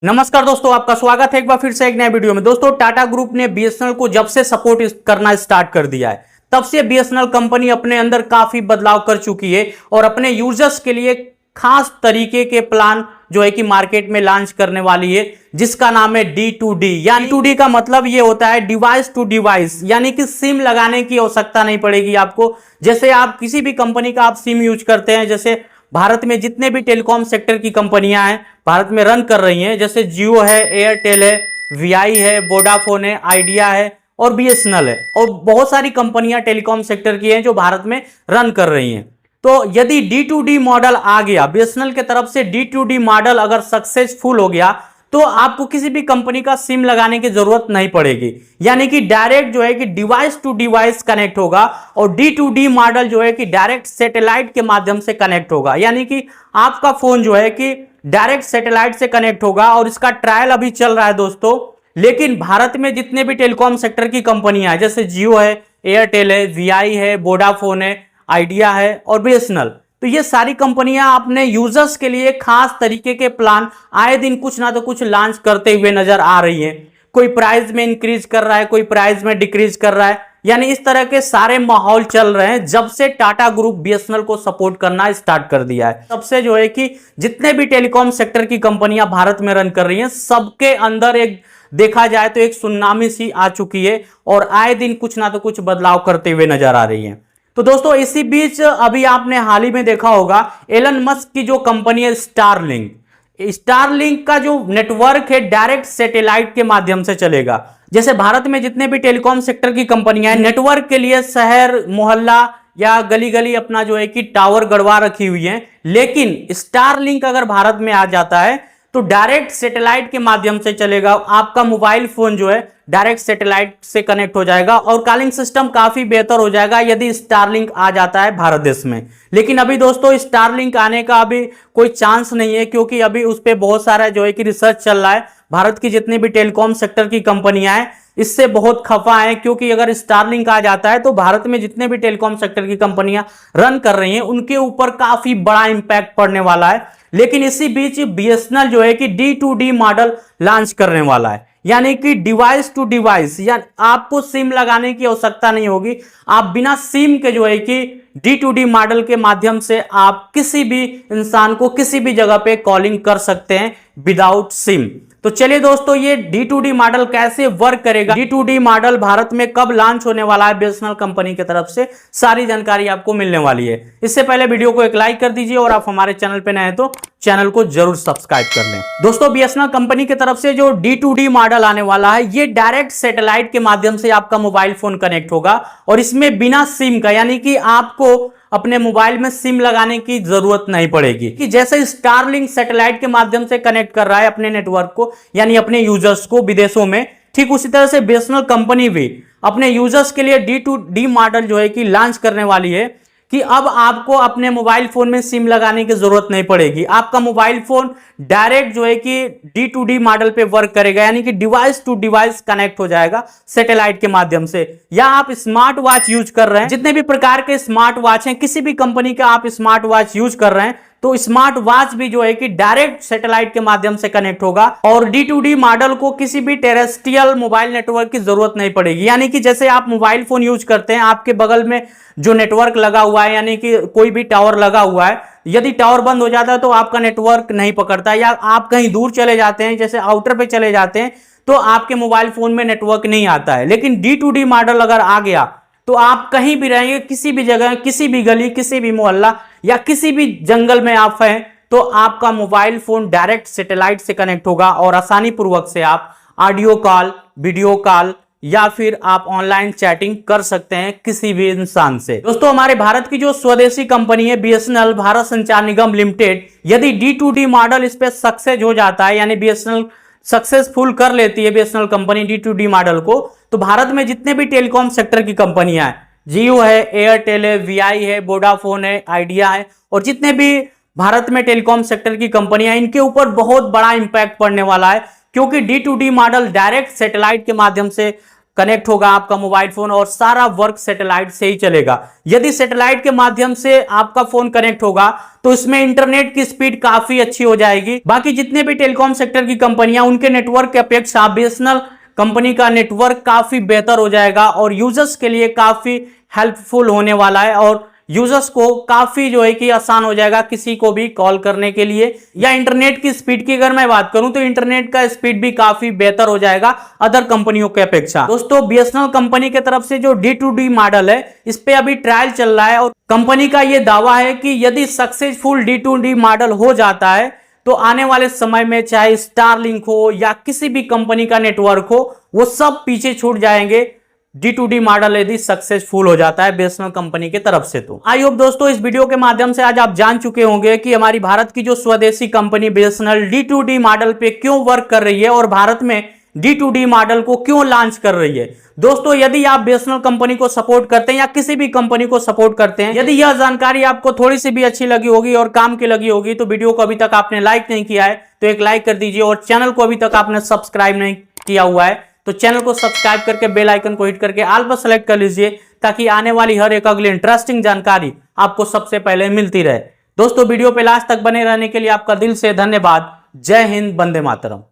नमस्कार दोस्तों, आपका स्वागत है एक बार फिर से एक नए वीडियो में। दोस्तों, टाटा ग्रुप ने बीएसएनएल को जब से सपोर्ट करना स्टार्ट कर दिया है, तब से बीएसएनएल कंपनी अपने अंदर काफी बदलाव कर चुकी है और अपने यूजर्स के लिए खास तरीके के प्लान जो है कि मार्केट में लॉन्च करने वाली है, जिसका नाम है D2D। यानी D2D का मतलब ये होता है डिवाइस टू डिवाइस, यानी कि सिम लगाने की आवश्यकता नहीं पड़ेगी आपको। जैसे आप किसी भी कंपनी का आप सिम यूज करते हैं, जैसे भारत में जितने भी टेलीकॉम सेक्टर की कंपनियां हैं भारत में रन कर रही हैं, जैसे जियो है, एयरटेल है, वीआई है, वोडाफोन है, आइडिया है और बीएसएनएल है, और बहुत सारी कंपनियां टेलीकॉम सेक्टर की हैं जो भारत में रन कर रही हैं। तो यदि D2D मॉडल आ गया, बीएसएनएल की तरफ से D2D मॉडल अगर सक्सेसफुल हो गया, तो आपको किसी भी कंपनी का सिम लगाने की जरूरत नहीं पड़ेगी। यानी कि डायरेक्ट जो है कि डिवाइस टू डिवाइस कनेक्ट होगा, और D2D मॉडल जो है कि डायरेक्ट सैटेलाइट के माध्यम से कनेक्ट होगा। यानी कि आपका फोन जो है कि डायरेक्ट सैटेलाइट से कनेक्ट होगा, और इसका ट्रायल अभी चल रहा है दोस्तों। लेकिन भारत में जितने भी टेलीकॉम सेक्टर की कंपनियां हैं, जैसे जियो है, एयरटेल है, वीआई है, वोडाफोन है, आइडिया है और बीएसएनएल, तो ये सारी कंपनियां अपने यूजर्स के लिए खास तरीके के प्लान आए दिन कुछ ना तो कुछ लॉन्च करते हुए नजर आ रही है। कोई प्राइस में इंक्रीज कर रहा है, कोई प्राइस में डिक्रीज कर रहा है, यानी इस तरह के सारे माहौल चल रहे हैं जब से टाटा ग्रुप बीएसएनएल को सपोर्ट करना स्टार्ट कर दिया है। तब से जो है कि जितने भी टेलीकॉम सेक्टर की कंपनियां भारत में रन कर रही हैं, सबके अंदर एक देखा जाए तो एक सुनामी सी आ चुकी है, और आए दिन कुछ ना तो कुछ बदलाव करते हुए नजर आ रही है। तो दोस्तों, इसी बीच अभी आपने हाल ही में देखा होगा एलन मस्क की जो कंपनी है स्टारलिंक का जो नेटवर्क है डायरेक्ट सैटेलाइट के माध्यम से चलेगा। जैसे भारत में जितने भी टेलीकॉम सेक्टर की कंपनियां हैं, नेटवर्क के लिए शहर मोहल्ला या गली गली अपना जो है कि टावर गड़वा रखी हुई है, लेकिन स्टारलिंक अगर भारत में आ जाता है तो डायरेक्ट सैटेलाइट के माध्यम से चलेगा। आपका मोबाइल फोन जो है डायरेक्ट सैटेलाइट से कनेक्ट हो जाएगा, और कॉलिंग सिस्टम काफी बेहतर हो जाएगा यदि स्टारलिंक आ जाता है भारत देश में। लेकिन अभी दोस्तों, स्टारलिंक आने का अभी कोई चांस नहीं है, क्योंकि अभी उस पर बहुत सारा जो है कि रिसर्च चल रहा है। भारत की जितनी भी टेलीकॉम सेक्टर की कंपनियां हैं इससे बहुत खफा है, क्योंकि अगर स्टारलिंक आ जाता है तो भारत में जितने भी टेलीकॉम सेक्टर की कंपनियां रन कर रही हैं उनके ऊपर काफी बड़ा इंपैक्ट पड़ने वाला है। लेकिन इसी बीच बीएसएनएल जो है कि D2D मॉडल लॉन्च करने वाला है, यानी कि डिवाइस टू डिवाइस, यानी आपको सिम लगाने की आवश्यकता नहीं होगी। आप बिना सिम के जो है कि D2D मॉडल के माध्यम से आप किसी भी इंसान को किसी भी जगह पे कॉलिंग कर सकते हैं विदाउट सिम। तो चलिए दोस्तों, ये D2D मॉडल कैसे वर्क करेगा, D2D मॉडल भारत में कब लॉन्च होने वाला है बीएसएनएल कंपनी की तरफ से, सारी जानकारी आपको मिलने वाली है। इससे पहले वीडियो को एक लाइक कर दीजिए, और आप हमारे चैनल पे नए हैं तो चैनल को जरूर सब्सक्राइब कर लें। दोस्तों, बीएसएनएल कंपनी की तरफ से जो D2D मॉडल आने वाला है, ये डायरेक्ट सैटेलाइट के माध्यम से आपका मोबाइल फोन कनेक्ट होगा, और इसमें बिना सिम का, यानी कि आपको अपने मोबाइल में सिम लगाने की जरूरत नहीं पड़ेगी। कि जैसे स्टारलिंक सैटेलाइट के माध्यम से कनेक्ट कर रहा है अपने नेटवर्क को, यानी अपने यूजर्स को विदेशों में, ठीक उसी तरह से बीएसएनएल कंपनी भी अपने यूजर्स के लिए D2D मॉडल जो है कि लॉन्च करने वाली है, कि अब आपको अपने मोबाइल फोन में सिम लगाने की जरूरत नहीं पड़ेगी। आपका मोबाइल फोन डायरेक्ट जो है कि D2D मॉडल पे वर्क करेगा, यानी कि डिवाइस टू डिवाइस कनेक्ट हो जाएगा सैटेलाइट के माध्यम से। या आप स्मार्ट वॉच यूज कर रहे हैं, जितने भी प्रकार के स्मार्ट वॉच हैं, किसी भी कंपनी का आप स्मार्ट वॉच यूज कर रहे हैं, तो स्मार्ट वॉच भी जो है कि डायरेक्ट सैटेलाइट के माध्यम से कनेक्ट होगा, और D2D मॉडल को किसी भी टेरेस्ट्रियल मोबाइल नेटवर्क की जरूरत नहीं पड़ेगी। यानी कि जैसे आप मोबाइल फोन यूज करते हैं, आपके बगल में जो नेटवर्क लगा हुआ है, यानी कि कोई भी टावर लगा हुआ है, यदि टावर बंद हो जाता है तो आपका नेटवर्क नहीं पकड़ता, या आप कहीं दूर चले जाते हैं, जैसे आउटर पे चले जाते हैं, तो आपके मोबाइल फोन में नेटवर्क नहीं आता है। लेकिन D2D मॉडल अगर आ गया तो आप कहीं भी रहेंगे, किसी भी जगह, किसी भी गली, किसी भी मोहल्ला या किसी भी जंगल में आप हैं, तो आपका मोबाइल फोन डायरेक्ट सैटेलाइट से कनेक्ट होगा, और आसानी पूर्वक से आप ऑडियो कॉल, वीडियो कॉल या फिर आप ऑनलाइन चैटिंग कर सकते हैं किसी भी इंसान से। दोस्तों, हमारे भारत की जो स्वदेशी कंपनी है बीएसएनएल भारत संचार निगम लिमिटेड, यदि D2D मॉडल इस पे सक्सेस हो जाता है, यानी बीएसएनएल सक्सेसफुल कर लेती है बीएसएनएल कंपनी D2D मॉडल को, तो भारत में जितने भी टेलीकॉम सेक्टर की कंपनियां हैं, जियो है, एयरटेल है, वीआई है, वोडाफोन है, आइडिया है, और जितने भी भारत में टेलीकॉम सेक्टर की कंपनियां, इनके ऊपर बहुत बड़ा इंपैक्ट पड़ने वाला है, क्योंकि D2D मॉडल डायरेक्ट सैटेलाइट के माध्यम से कनेक्ट होगा आपका मोबाइल फोन और सारा वर्क सैटेलाइट से ही चलेगा। यदि सैटेलाइट के माध्यम से आपका फोन कनेक्ट होगा तो इसमें इंटरनेट की स्पीड काफी अच्छी हो जाएगी। बाकी जितने भी टेलीकॉम सेक्टर की कंपनियां उनके नेटवर्क के अपेक्षा बीएसएनएल कंपनी का नेटवर्क काफी बेहतर हो जाएगा और यूजर्स के लिए काफी हेल्पफुल होने वाला है और यूजर्स को काफी जो है कि आसान हो जाएगा किसी को भी कॉल करने के लिए। या इंटरनेट की स्पीड की अगर मैं बात करूं तो इंटरनेट का स्पीड भी काफी बेहतर हो जाएगा अदर कंपनियों के अपेक्षा। दोस्तों बीएसएनएल कंपनी की तरफ से जो D2D मॉडल है इस पे अभी ट्रायल चल रहा है और कंपनी का यह दावा है कि यदि सक्सेसफुल D2D मॉडल हो जाता है तो आने वाले समय में चाहे स्टारलिंक हो या किसी भी कंपनी का नेटवर्क हो वो सब पीछे छूट जाएंगे D2D मॉडल यदि सक्सेसफुल हो जाता है बीएसएनएल कंपनी की तरफ से। तो आई होप दोस्तों इस वीडियो के माध्यम से आज आप जान चुके होंगे कि हमारी भारत की जो स्वदेशी कंपनी बीएसएनएल D2D मॉडल पे क्यों वर्क कर रही है और भारत में D2D मॉडल को क्यों लॉन्च कर रही है। दोस्तों यदि आप बीएसएनएल कंपनी को सपोर्ट करते हैं या किसी भी कंपनी को सपोर्ट करते हैं, यदि यह जानकारी आपको थोड़ी सी भी अच्छी लगी होगी और काम की लगी होगी तो वीडियो को अभी तक आपने लाइक नहीं किया है तो एक लाइक कर दीजिए और चैनल को अभी तक आपने सब्सक्राइब नहीं किया हुआ है तो चैनल को सब्सक्राइब करके बेल आइकन को हिट करके ऑल पर सेलेक्ट कर लीजिए ताकि आने वाली हर एक अगली इंटरेस्टिंग जानकारी आपको सबसे पहले मिलती रहे। दोस्तों वीडियो पे लास्ट तक बने रहने के लिए आपका दिल से धन्यवाद। जय हिंद, वंदे मातरम।